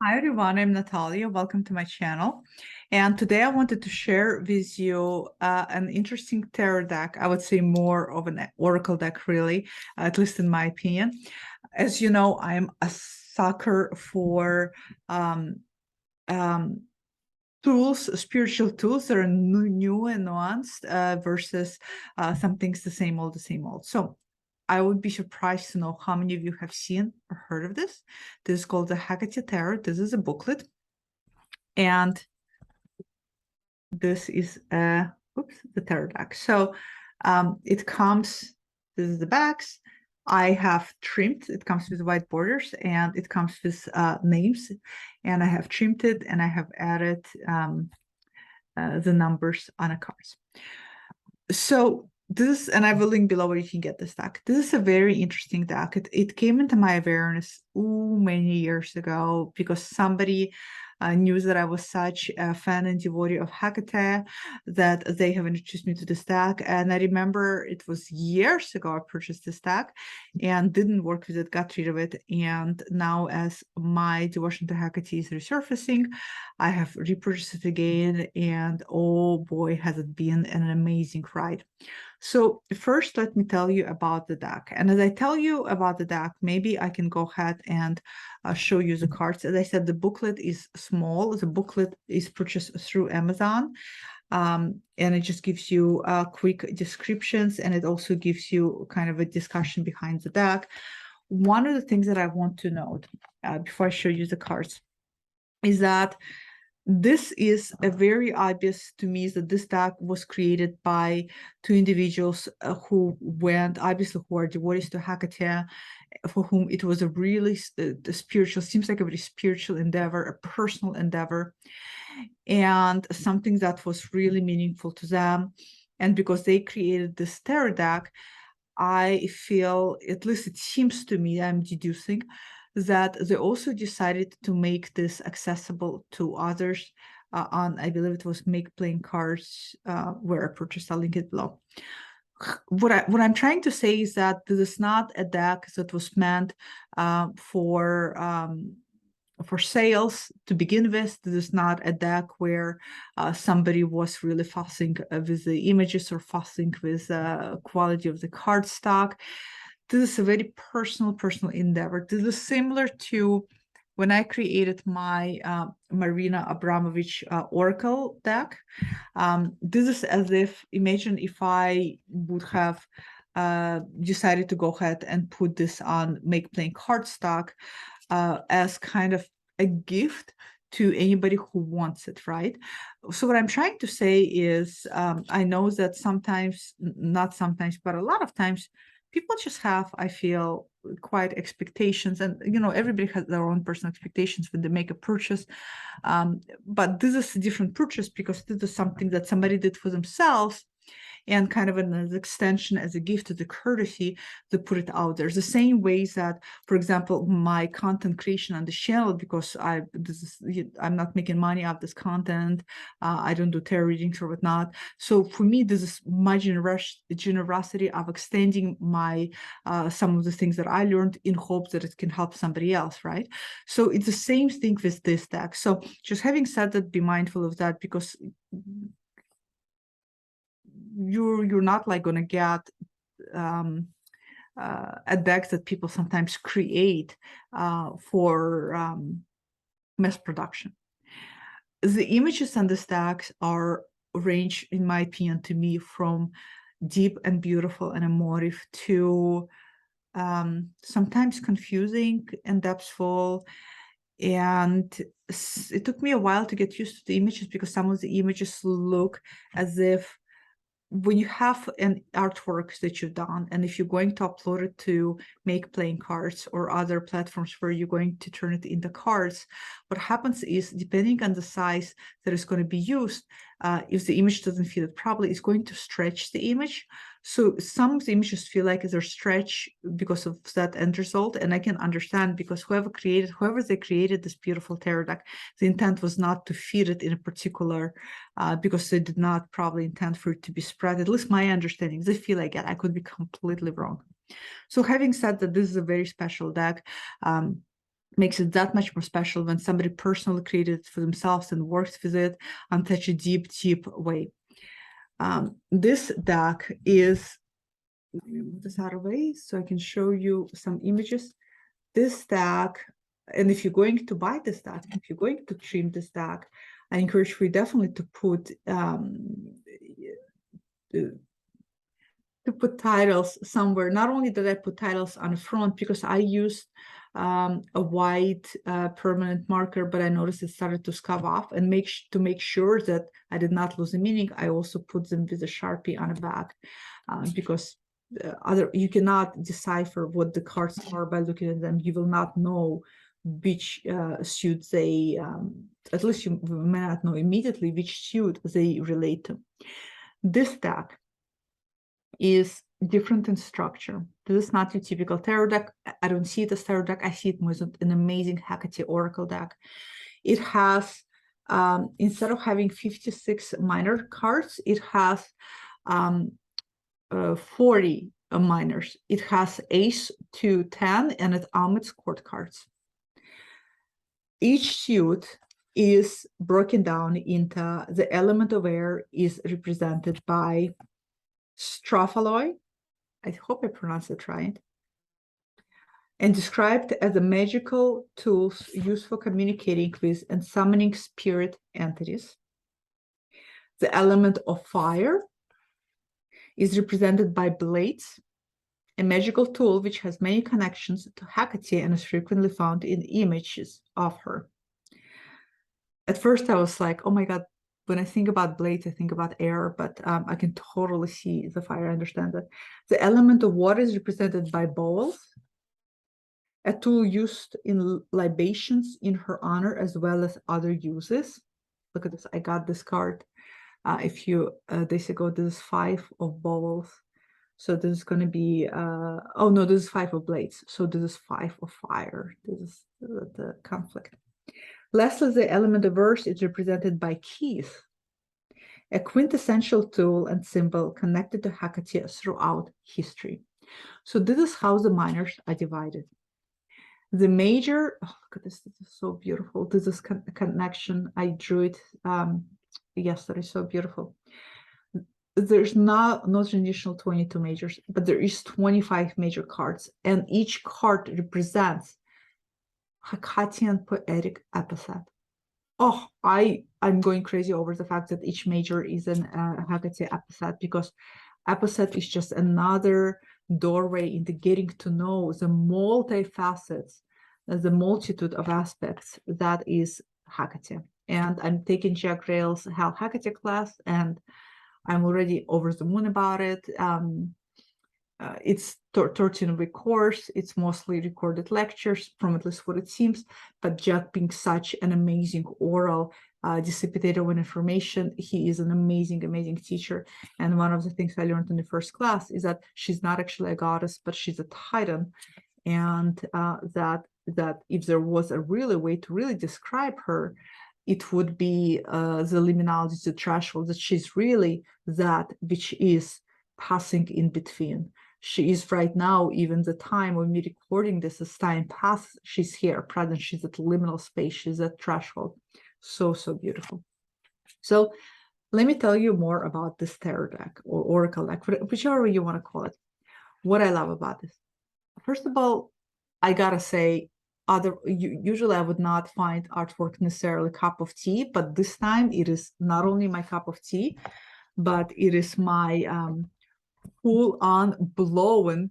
Hi everyone, I'm Natalia. Welcome to my channel. And today I wanted to share with you an interesting tarot deck. I would say more of an oracle deck, really, at least in my opinion. As you know, I'm a sucker for um, um, tools, spiritual tools that are new and nuanced versus some things the same old, the same old. So I would be surprised to know how many of you have seen or heard of this. This is called the Hekate Tarot. This is a booklet. And this is the tarot deck. So it comes, this is the backs. I have trimmed, it comes with white borders and it comes with names. And I have trimmed it and I have added the numbers on the cards. So this, and I will link below where you can get this deck. This is a very interesting deck. It came into my awareness many years ago because somebody knew that I was such a fan and devotee of Hekate that they have introduced me to this deck. And I remember it was years ago I purchased this deck and didn't work with it, got rid of it. And now as my devotion to Hekate is resurfacing, I have repurchased it again. And oh boy, has it been an amazing ride. So first, let me tell you about the deck. And as I tell you about the deck, maybe I can go ahead and show you the cards. As I said, the booklet is small. The booklet is purchased through Amazon. And it just gives you quick descriptions, and it also gives you kind of a discussion behind the deck. One of the things that I want to note before I show you the cards is that this is a very obvious to me that this deck was created by two individuals who went, obviously, who are devotees to Hekate, for whom it was a really spiritual, seems like a very spiritual endeavor, a personal endeavor, and something that was really meaningful to them. And because they created this tarot deck, I feel, at least it seems to me, I'm deducing, that they also decided to make this accessible to others on, I believe it was Make Playing Cards, where I purchased. I'll link it below. What I'm trying to say is that this is not a deck that was meant for sales to begin with. This is not a deck where somebody was really fussing with the images or fussing with the quality of the card stock. This is a very personal endeavor. This is similar to when I created my Marina Abramovich Oracle deck. This is as if, imagine if I would have decided to go ahead and put this on Make Playing Cardstock as kind of a gift to anybody who wants it, right? So what I'm trying to say is, I know that sometimes, not sometimes, but a lot of times, people just have, I feel, quite expectations, and everybody has their own personal expectations when they make a purchase. But this is a different purchase because this is something that somebody did for themselves, and kind of an extension, as a gift, as a courtesy, to put it out there. The same ways that, for example, my content creation on the channel, because I'm not making money off this content, I don't do tarot readings or whatnot. So for me, this is my generosity of extending my some of the things that I learned in hopes that it can help somebody else, right? So it's the same thing with this deck. So just having said that, be mindful of that, because you're not like going to get a deck that people sometimes create for mass production. The images on the stacks are range, in my opinion, to me, from deep and beautiful and emotive to sometimes confusing and depthful. And it took me a while to get used to the images, because some of the images look as if, when you have an artwork that you've done, and if you're going to upload it to Make Playing Cards or other platforms where you're going to turn it into cards, what happens is, depending on the size that is going to be used, if the image doesn't fit it properly, it's going to stretch the image. So some of the images feel like they're stretched because of that end result, and I can understand, because whoever they created this beautiful tarot deck, the intent was not to fit it in a particular, because they did not probably intend for it to be spread. At least my understanding, they feel like it. I could be completely wrong. So having said that, this is a very special deck. makes it that much more special when somebody personally created it for themselves and works with it on such a deep, deep way. This deck is, let me move this out of the way so I can show you some images. This deck, and if you're going to buy this deck, if you're going to trim this deck, I encourage you definitely to put titles somewhere. Not only did I put titles on the front because I used a white permanent marker, but I noticed it started to scuff off, and to make sure that I did not lose the meaning, I also put them with a Sharpie on the back because you cannot decipher what the cards are by looking at them. You will not know which suit they, at least you may not know immediately which suit they relate to. This deck is different in structure. This is not your typical tarot deck. I don't see it as tarot deck. I see it as an amazing Hekate oracle deck. It has, instead of having 56 minor cards, it has 40 minors. It has ace to 10 and it omits court cards. Each suit is broken down into the element of air is represented by Strophaloi, I hope I pronounced it right, and described as the magical tools used for communicating with and summoning spirit entities. The element of fire is represented by blades, a magical tool which has many connections to Hekate and is frequently found in images of her. At first I was like, oh my God, when I think about blades, I think about air, but I can totally see the fire, I understand that. The element of water is represented by bowls, a tool used in libations in her honor, as well as other uses. Look at this, I got this card a few days ago. This is 5 of bowls. So this is going to be, oh no, this is 5 of blades. So this is 5 of fire. This is the conflict. Lastly, the element of earth is represented by keys, a quintessential tool and symbol connected to Hekate throughout history. So this is how the minors are divided. The major, oh, look at this, this is so beautiful. This is a connection. I drew it yesterday, so beautiful. There's no traditional 22 majors, but there is 25 major cards, and each card represents Hekatean poetic epithet. Oh, I'm going crazy over the fact that each major is an Hekate epithet, because epithet is just another doorway into getting to know the multifacets, the multitude of aspects that is Hekate. And I'm taking Jack Rail's Hell Hekate class, and I'm already over the moon about it. It's 13-week course. It's mostly recorded lectures, from at least what it seems. But Jack, being such an amazing oral dissipator of information, he is an amazing, amazing teacher. And one of the things I learned in the first class is that she's not actually a goddess, but she's a titan, and that if there was a really way to really describe her, it would be the liminality, the threshold, that she's really that which is passing in between. She is right now, even the time of me recording this, as time passes, she's here, present, she's at liminal space, she's at threshold. So, so beautiful. So let me tell you more about this tarot deck or oracle deck, whichever you want to call it. What I love about this. First of all, I gotta say, usually I would not find artwork necessarily cup of tea, but this time it is not only my cup of tea, but it is my full-on blowing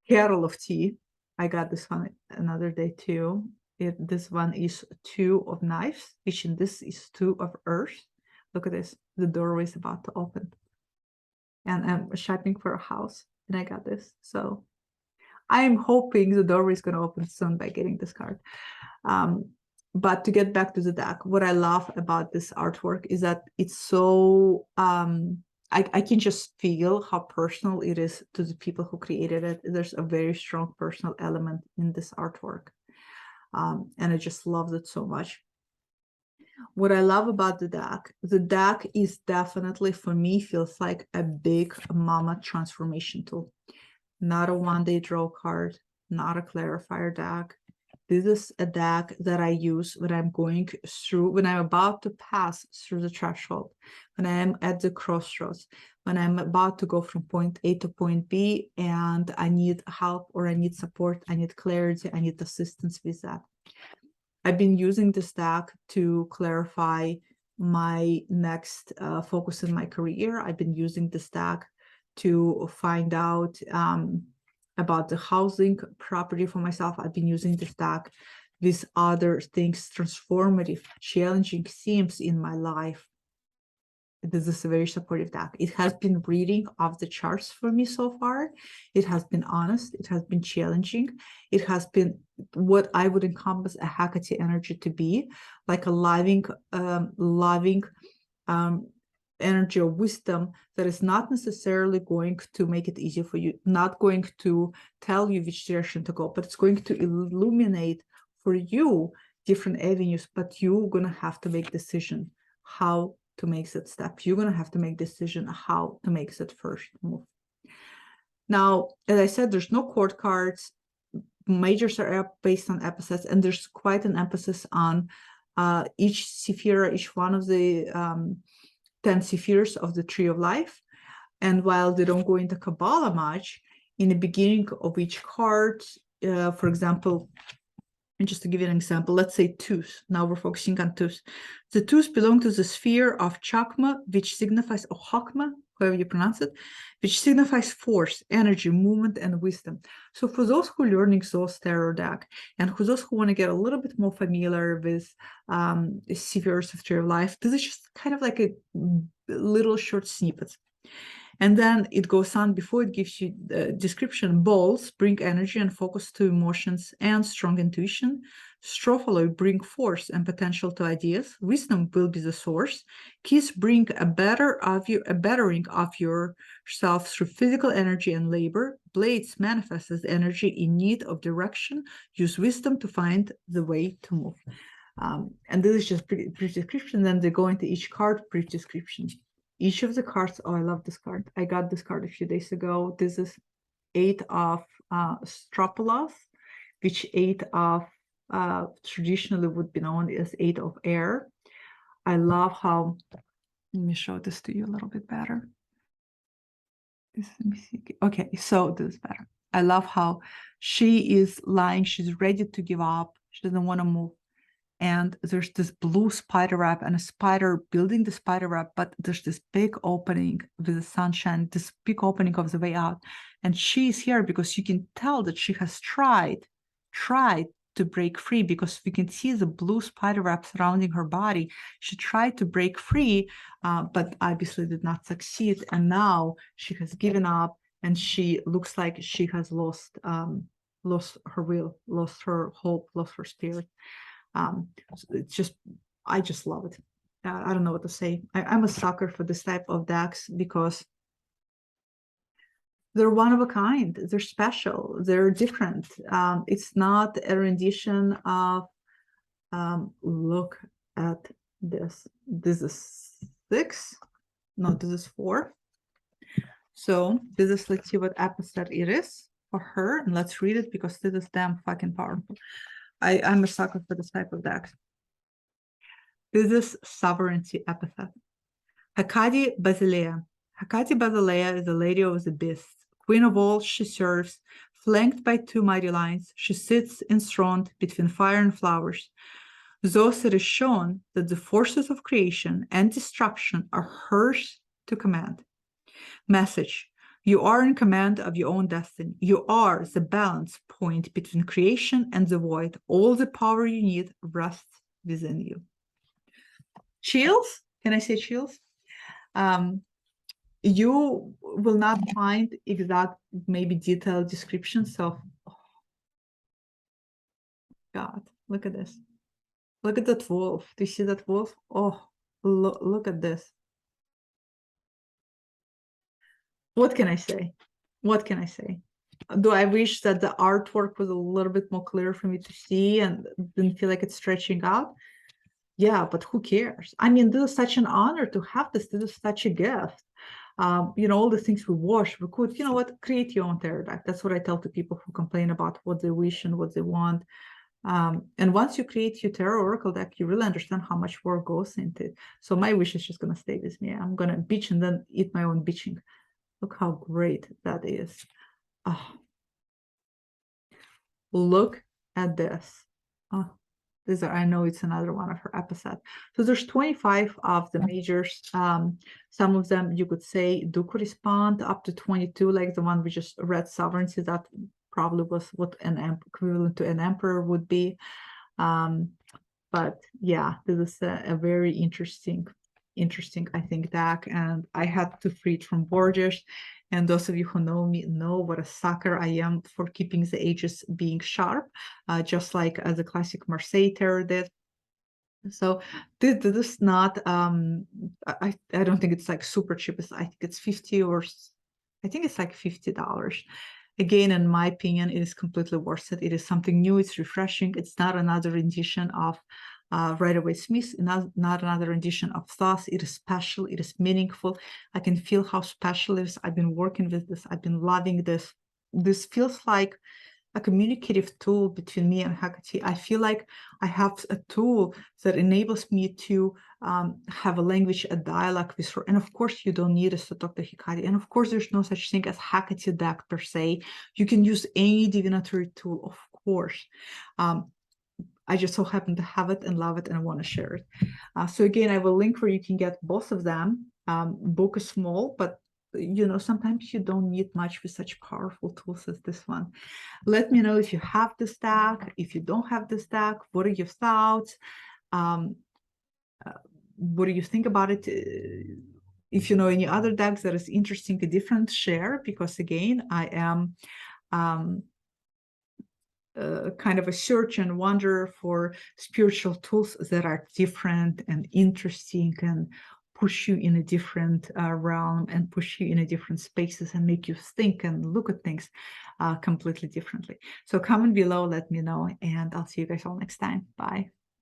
kettle of tea. I got this one another day too. This one is 2 of knives, which in this is 2 of earth. Look at this, the doorway is about to open, and I'm shopping for a house, and I got this. So I'm hoping the doorway is going to open soon by getting this card. But to get back to the deck, what I love about this artwork is that it's so, I can just feel how personal it is to the people who created it. There's a very strong personal element in this artwork. And I just love it so much. What I love about the deck is definitely, for me, feels like a big mama transformation tool. Not a one-day draw card, not a clarifier deck. This is a deck that I use when I'm going through, when I'm about to pass through the threshold, when I am at the crossroads, when I'm about to go from point A to point B, and I need help or I need support, I need clarity, I need assistance with that. I've been using this deck to clarify my next focus in my career. I've been using this deck to find out about the housing property for myself. I've been using this deck with other things, transformative, challenging themes in my life. This is a very supportive deck. It has been reading off the charts for me so far. It has been honest. It has been challenging. It has been what I would encompass a Hekate energy to be, like a loving energy of wisdom that is not necessarily going to make it easier for you, not going to tell you which direction to go, but it's going to illuminate for you different avenues, but you're going to have to make decision how to make that step. You're going to have to make decision how to make that first move. Now, as I said, there's no court cards. Majors are based on episodes, and there's quite an emphasis on each sephira, each one of the 10 sephiras of the Tree of Life. And while they don't go into Kabbalah much, in the beginning of each card, for example, and just to give you an example, let's say tooth. Now we're focusing on tooth. The tooth belong to the sphere of chakma, which signifies, or chakma, however you pronounce it, which signifies force, energy, movement, and wisdom. So for those who are learning Zos Tarot deck, and for those who want to get a little bit more familiar with spheres of Tree of Life, this is just kind of like a little short snippet. And then it goes on, before it gives you the description. Balls bring energy and focus to emotions and strong intuition. Strophaloi bring force and potential to ideas. Wisdom will be the source. Keys bring a bettering of yourself through physical energy and labor. Blades manifest as energy in need of direction. Use wisdom to find the way to move. And this is just brief description. Then they go into each card, brief description. Each of the cards, oh, I love this card. I got this card a few days ago. This is 8 of Stropolos, which 8 of traditionally would be known as 8 of air. I love how, let me show this to you a little bit better. Let me see. Okay, so this is better. I love how she is lying. She's ready to give up. She doesn't want to move. And there's this blue spider web and a spider building the spider web, but there's this big opening with the sunshine, this big opening of the way out. And she's here because you can tell that she has tried to break free, because we can see the blue spider web surrounding her body. She tried to break free, but obviously did not succeed. And now she has given up, and she looks like she has lost her will, lost her hope, lost her spirit. It's just, I just love it. I don't know what to say. I'm a sucker for this type of decks because they're one of a kind. They're special. They're different. It's not a rendition of, look at this. This is 6. No, this is 4. So this is, let's see what episode it is for her. And let's read it because this is damn fucking powerful. I'm a sucker for this type of decks. This is sovereignty epithet. Hekate Basileia. Hekate Basileia is the lady of the beasts. Queen of all, she serves. Flanked by 2 mighty lions, she sits enthroned between fire and flowers. Thus it is shown that the forces of creation and destruction are hers to command. Message. You are in command of your own destiny. You are the balance point between creation and the void. All the power you need rests within you. Chills? Can I say chills? You will not find exact, maybe detailed descriptions of, oh, God, look at this. Look at that wolf. Do you see that wolf? Oh, look at this. What can I say? What can I say? Do I wish that the artwork was a little bit more clear for me to see and didn't feel like it's stretching out? Yeah, but who cares? I mean, this is such an honor to have this. This is such a gift. You know, all the things we wash, we could, you know what, create your own tarot deck. That's what I tell to people who complain about what they wish and what they want. And once you create your tarot oracle deck, you really understand how much work goes into it. So my wish is just going to stay with me. I'm going to bitch and then eat my own bitching. Look how great that is. Oh, look at this. Oh, I know it's another one of her episodes. So there's 25 of the majors. Some of them you could say do correspond, up to 22, like the one we just read, sovereignty. That probably was what an equivalent to an emperor would be. But yeah, this is a very interesting, I think, deck. And I had to free it from borders. And those of you who know me know what a sucker I am for keeping the edges being sharp, just like the classic Marseille tarot did. So this is not, I don't think it's like super cheap. I think it's 50 or I think it's like $50. Again, in my opinion, it is completely worth it. It is something new. It's refreshing. It's not another rendition of Rider-Waite Smith, not another rendition of Thoth. It is special. It is meaningful. I can feel how special it is. I've been working with this. I've been loving this. This feels like a communicative tool between me and Hekate. I feel like I have a tool that enables me to have a language, a dialogue with her. And of course, you don't need us to talk to Hekate. And of course, there's no such thing as Hekate deck per se. You can use any divinatory tool, of course. I just so happen to have it and love it, and I want to share it. So again, I will link where you can get both of them. Book is small, but you know, sometimes you don't need much with such powerful tools as this one. Let me know if you have this deck. If you don't have this deck, what are your thoughts? What do you think about it? If you know any other decks that is interesting, a different share, because again, I am kind of a search and wonder for spiritual tools that are different and interesting and push you in a different realm and push you in a different spaces and make you think and look at things completely differently. So comment below, let me know, and I'll see you guys all next time. Bye.